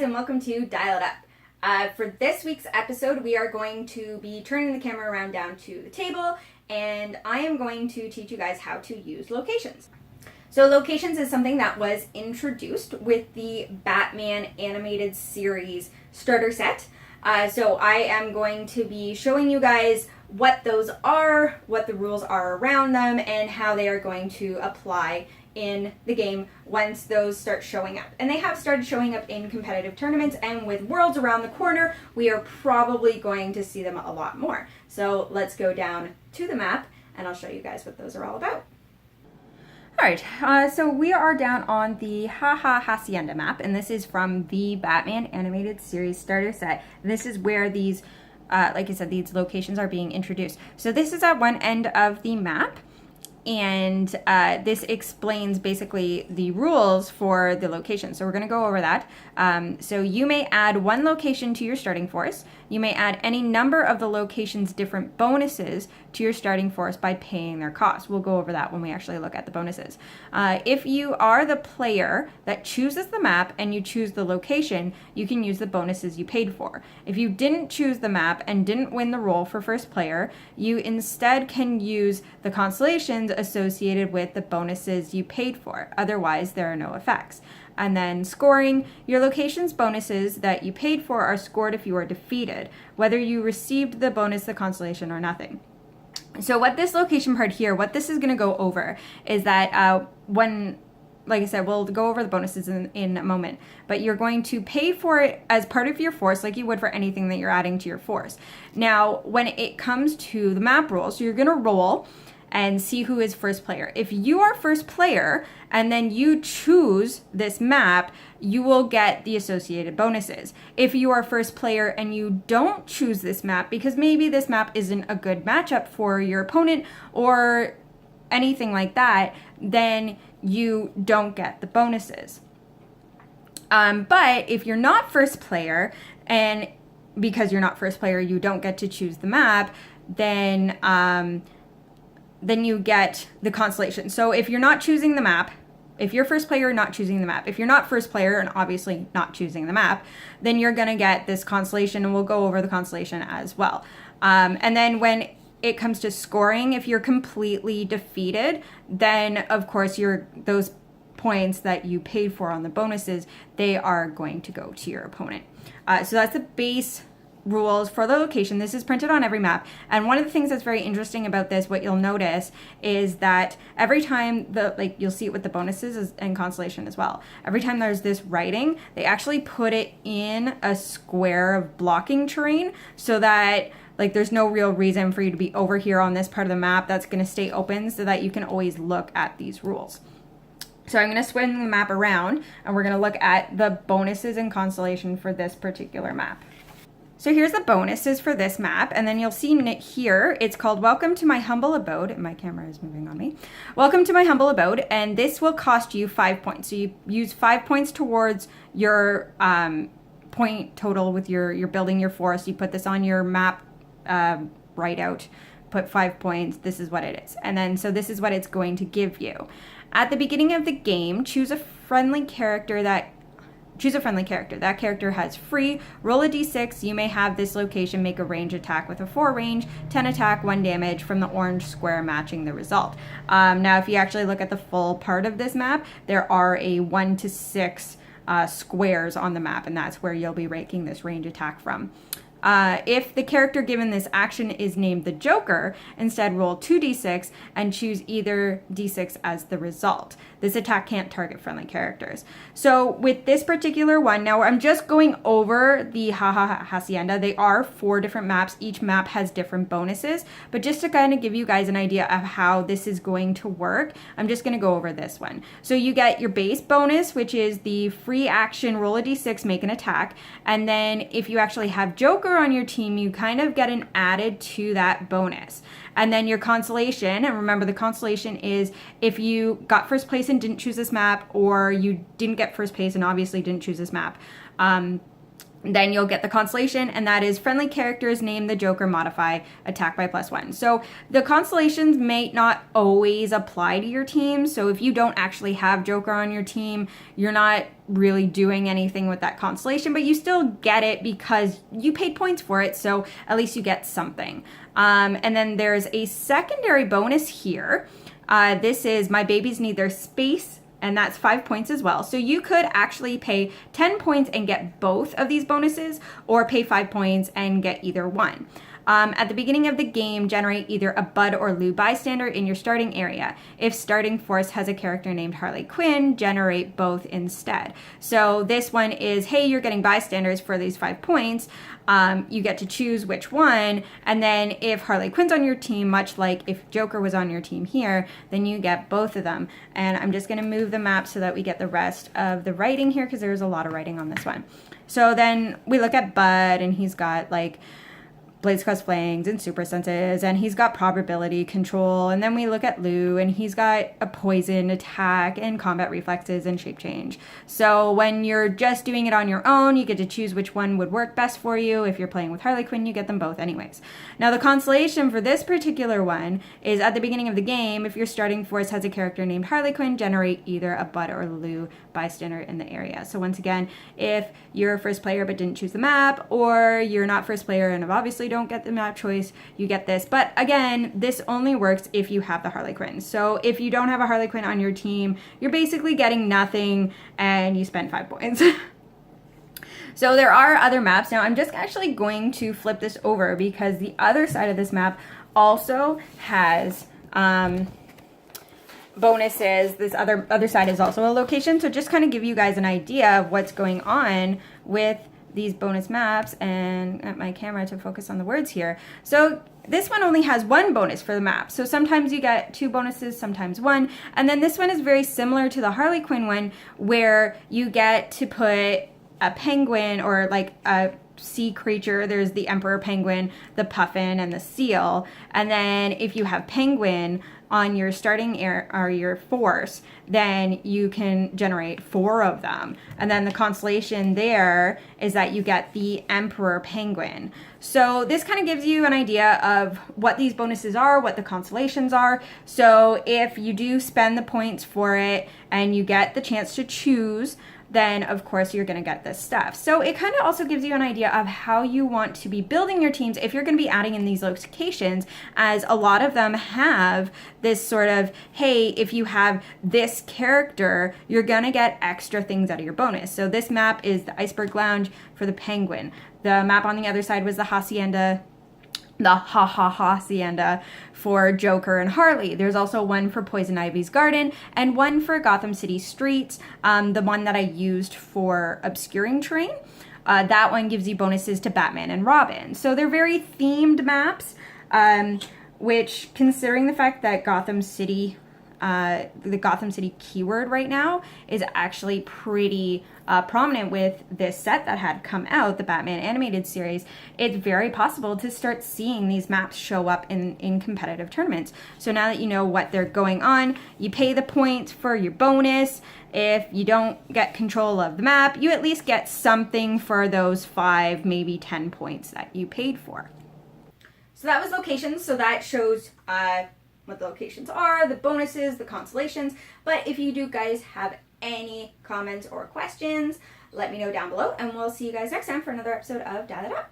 and welcome to Dial It Up. For this week's episode, we are going to be turning the camera around down to the table, and I am going to teach you guys how to use locations. So locations is something that was introduced with the Batman animated series starter set. So I am going to be showing you guys what those are, what the rules are around them, and how they are going to apply in the game once those start showing up. And they have started showing up in competitive tournaments, and with Worlds around the corner, we are probably going to see them a lot more. So let's go down to the map, and I'll show you guys what those are all about. Alright, so we are down on the Hacienda map, and this is from the Batman animated series starter set. This is where these, like I said, these locations are being introduced. So this is at one end of the map, and this explains basically the rules for the location. So we're going to go over that. So you may add one location to your starting force. You may add any number of the location's different bonuses to your starting force by paying their cost. We'll go over that when we actually look at the bonuses. If you are the player that chooses the map and you choose the location, you can use the bonuses you paid for. If you didn't choose the map and didn't win the role for first player, you instead can use the constellations associated with the bonuses you paid for. Otherwise, there are no effects. And then scoring, your location's bonuses that you paid for are scored if you are defeated, whether you received the bonus, the constellation, or nothing. So what this location part here, what this is going to go over is that like I said, we'll go over the bonuses in a moment, but you're going to pay for it as part of your force like you would for anything that you're adding to your force. Now, when it comes to the map rules, you're going to roll and see who is first player. If you are first player and then you choose this map, you will get the associated bonuses. If you are first player and you don't choose this map because maybe this map isn't a good matchup for your opponent or anything like that, then you don't get the bonuses. But if you're not first player, and because you're not first player, you don't get to choose the map, then you get the constellation. So if you're not choosing the map, if you're first player, not choosing the map, if you're not first player and obviously not choosing the map, then you're going to get this constellation, and we'll go over the constellation as well. And then when it comes to scoring, if you're completely defeated, then of course those points that you paid for on the bonuses, they are going to go to your opponent. So that's the base rules for the location. This is printed on every map, and one of the things that's very interesting about this, what you'll notice is that every time you'll see it with the bonuses and constellation as well, every time there's this writing, they actually put it in a square of blocking terrain so that there's no real reason for you to be over here on this part of the map. That's going to stay open so that you can always look at these rules. So I'm going to swing the map around, and we're going to look at the bonuses and constellation for this particular map. So here's the bonuses for this map, and then you'll see it here. It's called Welcome to My Humble Abode. My camera is moving on me. Welcome to My Humble Abode, and this will cost you 5 points. So you use 5 points towards your point total with your building your forest. You put this on your map write out, put 5 points. This is what it is. And then, so this is what it's going to give you. At the beginning of the game, choose a friendly character. That character has free. Roll a d6. You may have this location make a range attack with a 4 range, 10 attack, 1 damage from the orange square matching the result. Now, if you actually look at the full part of this map, there are a 1 to 6 squares on the map, and that's where you'll be raking this range attack from. If the character given this action is named the Joker, instead roll 2d6 and choose either d6 as the result. This attack can't target friendly characters. So with this particular one, now I'm just going over the Hacienda. They are 4 different maps. Each map has different bonuses, but just to kind of give you guys an idea of how this is going to work, I'm just going to go over this one. So you get your base bonus, which is the free action, roll a d6, make an attack, and then if you actually have Joker on your team, you kind of get an added to that bonus. And then your constellation, and remember the constellation is if you got first place and didn't choose this map, or you didn't get first place and obviously didn't choose this map, then you'll get the constellation, and that is friendly characters name the Joker modify attack by +1. So the constellations may not always apply to your team. So if you don't actually have Joker on your team, you're not really doing anything with that constellation, but you still get it because you paid points for it. So at least you get something. And then there's a secondary bonus here. This is my babies need their space, and that's 5 points as well. So you could actually pay 10 points and get both of these bonuses, or pay 5 points and get either one. At the beginning of the game, generate either a Bud or Lou bystander in your starting area. If starting force has a character named Harley Quinn, generate both instead. So this one is, hey, you're getting bystanders for these 5 points. You get to choose which one, and then if Harley Quinn's on your team, much like if Joker was on your team here, then you get both of them. And I'm just going to move the map so that we get the rest of the writing here, because there's a lot of writing on this one. So then we look at Bud, and he's got like Blaze Crest Flangs and Super Senses, and he's got probability control. And then we look at Lou, and he's got a poison attack and combat reflexes and shape change. So when you're just doing it on your own, you get to choose which one would work best for you. If you're playing with Harley Quinn, you get them both anyways. Now the constellation for this particular one is at the beginning of the game, if your starting force has a character named Harley Quinn, generate either a Bud or Lou bystander in the area. So once again, if you're a first player but didn't choose the map, or you're not first player and obviously don't get the map choice, you get this. But again, this only works if you have the Harley Quinn. So if you don't have a Harley Quinn on your team, you're basically getting nothing, and you spend 5 points. So there are other maps. Now I'm just actually going to flip this over, because the other side of this map also has bonuses. This other side is also a location. So just kind of give you guys an idea of what's going on with these bonus maps, and at my camera to focus on the words here. So this one only has 1 bonus for the map. So sometimes you get 2 bonuses, sometimes 1. And then this one is very similar to the Harley Quinn one, where you get to put a penguin or like a sea creature. There's the emperor penguin, the puffin, and the seal. And then if you have penguin on your starting air or your force, then you can generate 4 of them. And then the constellation there is that you get the emperor penguin. So this kind of gives you an idea of what these bonuses are, what the constellations are. So if you do spend the points for it and you get the chance to choose, then of course you're going to get this stuff. So it kind of also gives you an idea of how you want to be building your teams if you're going to be adding in these locations, as a lot of them have this sort of, hey, if you have this character, you're going to get extra things out of your bonus. So this map is the Iceberg Lounge for the penguin. The map on the other side was the Hacienda, Hacienda for Joker and Harley. There's also one for Poison Ivy's Garden and one for Gotham City Streets, the one that I used for Obscuring Terrain. That one gives you bonuses to Batman and Robin. So they're very themed maps, which, considering the fact that Gotham City, the Gotham City keyword right now is actually pretty prominent with this set that had come out, the Batman animated series, it's very possible to start seeing these maps show up in competitive tournaments. So now that you know what they're going on, you pay the points for your bonus. If you don't get control of the map, you at least get something for those 5, maybe 10 points that you paid for. So that was locations. So that shows what the locations are, the bonuses, the constellations. But if you do guys have any comments or questions, let me know down below, and we'll see you guys next time for another episode of Da Da Da.